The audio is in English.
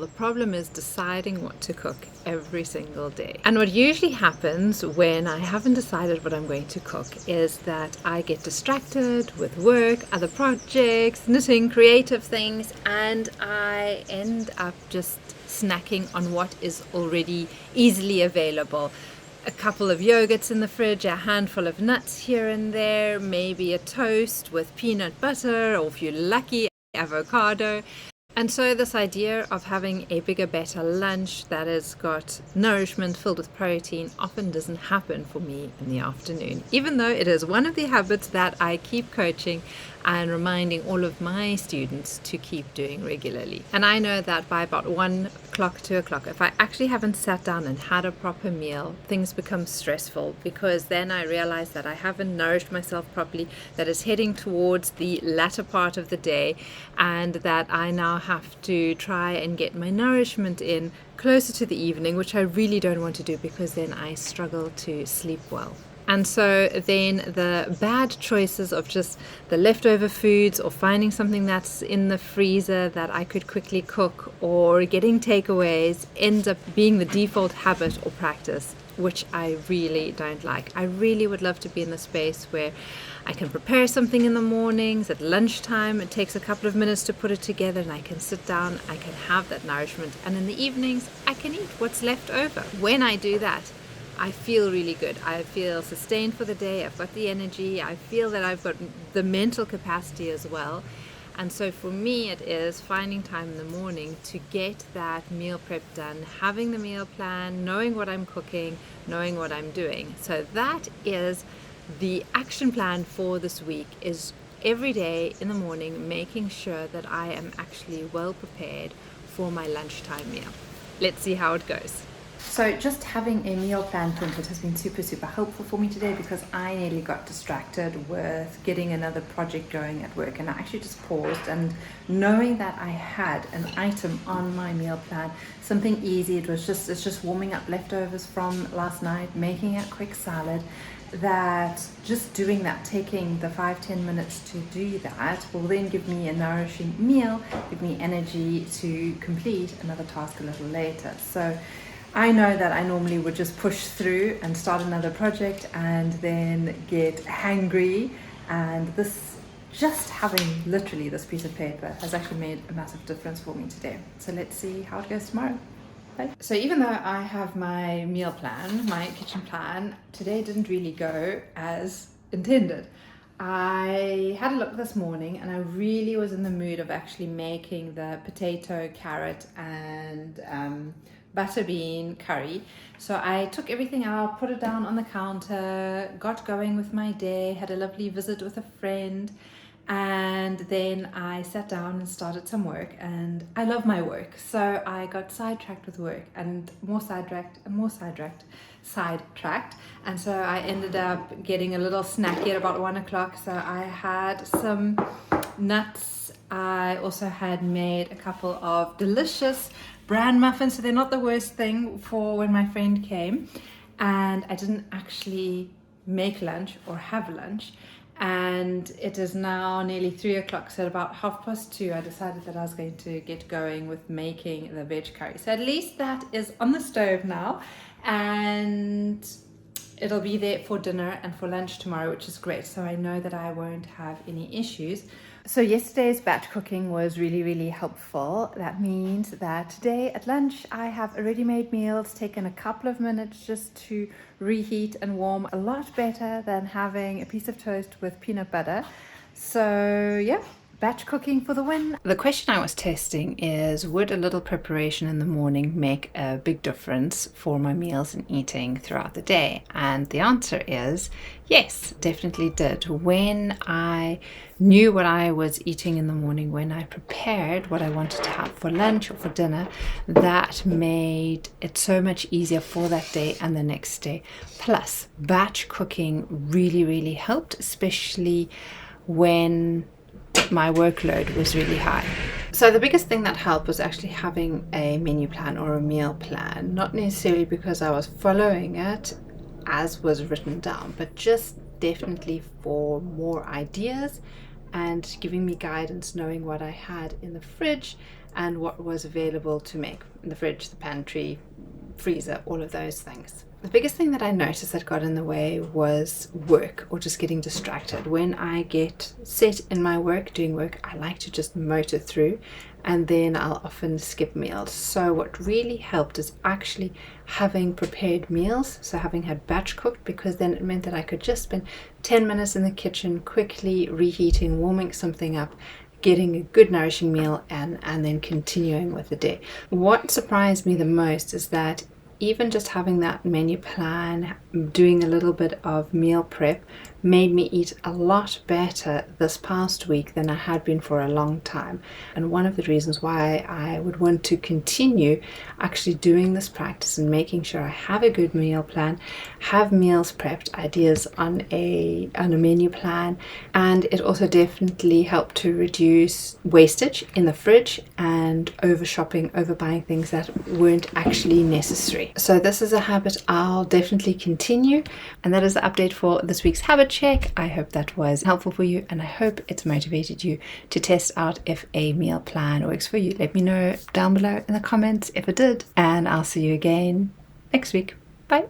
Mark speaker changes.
Speaker 1: The problem is deciding what to cook every single day. And what usually happens when I haven't decided what I'm going to cook is that I get distracted with work, other projects, knitting, creative things, and I end up just snacking on what is already easily available. A couple of yogurts in the fridge, a handful of nuts here and there, maybe a toast with peanut butter, or if you're lucky, avocado. And so this idea of having a bigger, better lunch that has got nourishment filled with protein often doesn't happen for me in the afternoon, even though it is one of the habits that I keep coaching and reminding all of my students to keep doing regularly. And I know that by about 1 o'clock, 2 o'clock, if I actually haven't sat down and had a proper meal, things become stressful, because then I realize that I haven't nourished myself properly, that is heading towards the latter part of the day, and that I now have to try and get my nourishment in closer to the evening, which I really don't want to do, because then I struggle to sleep well. And so then the bad choices of just the leftover foods, or finding something that's in the freezer that I could quickly cook, or getting takeaways, ends up being the default habit or practice, which I really don't like. I really would love to be in the space where I can prepare something in the mornings. At lunchtime, it takes a couple of minutes to put it together, and I can sit down, I can have that nourishment, and in the evenings I can eat what's left over. When I do that, I feel really good. I feel sustained for the day. I've got the energy. I feel that I've got the mental capacity as well. And so for me, it is finding time in the morning to get that meal prep done, having the meal plan, knowing what I'm cooking, knowing what I'm doing. So that is the action plan for this week, is every day in the morning making sure that I am actually well prepared for my lunchtime meal. Let's see how it goes. So just having a meal plan printed has been super helpful for me today, because I nearly got distracted with getting another project going at work, and I actually just paused, and knowing that I had an item on my meal plan, something easy, it's just warming up leftovers from last night, making a quick salad, that just doing that, taking the 5-10 minutes to do that, will then give me a nourishing meal, give me energy to complete another task a little later. So I know that I normally would just push through and start another project and then get hangry, and this, just having literally this piece of paper, has actually made a massive difference for me today. So let's see how it goes tomorrow. Bye. So even though I have my meal plan, my kitchen plan, today didn't really go as intended. I had a look this morning, and I really was in the mood of actually making the potato, carrot and butter bean curry. So I took everything out, put it down on the counter, got going with my day, had a lovely visit with a friend, and then I sat down and started some work. And I love my work, so I got sidetracked with work, and more sidetracked, and so I ended up getting a little snacky at about 1 o'clock. So I had some nuts. I also had made a couple of delicious bran muffins, so they're not the worst thing for when my friend came. And I didn't actually make lunch or have lunch, and it is now nearly 3 o'clock, so at about 2:30 I decided that I was going to get going with making the veg curry. So at least that is on the stove now, and it'll be there for dinner and for lunch tomorrow, which is great. So I know that I won't have any issues. So yesterday's batch cooking was really helpful. That means that today at lunch I have a ready-made meal. It's taken a couple of minutes just to reheat and warm, a lot better than having a piece of toast with peanut butter. So yeah, batch cooking for the win. The question I was testing is, would a little preparation in the morning make a big difference for my meals and eating throughout the day? And the answer is yes, definitely did. When I knew what I was eating in the morning, when I prepared what I wanted to have for lunch or for dinner, that made it so much easier for that day and the next day. Plus, batch cooking really helped, especially when my workload was really high. So the biggest thing that helped was actually having a menu plan or a meal plan, not necessarily because I was following it as was written down, but just definitely for more ideas and giving me guidance, knowing what I had in the fridge and what was available to make in the fridge, the pantry, freezer, all of those things. The biggest thing that I noticed that got in the way was work, or just getting distracted. When I get set in my work, doing work, I like to just motor through, and then I'll often skip meals. So what really helped is actually having prepared meals, so having had batch cooked, because then it meant that I could just spend 10 minutes in the kitchen quickly reheating, warming something up, getting a good nourishing meal, and then continuing with the day. What surprised me the most is that even just having that menu plan, doing a little bit of meal prep, made me eat a lot better this past week than I had been for a long time. And one of the reasons why I would want to continue actually doing this practice and making sure I have a good meal plan, have meals prepped, ideas on a menu plan, and it also definitely helped to reduce wastage in the fridge and over shopping, over buying things that weren't actually necessary. So this is a habit I'll definitely continue, and that is the update for this week's habit check. I hope that was helpful for you, and I hope it's motivated you to test out if a meal plan works for you. Let me know down below in the comments if it did, and I'll see you again next week. Bye.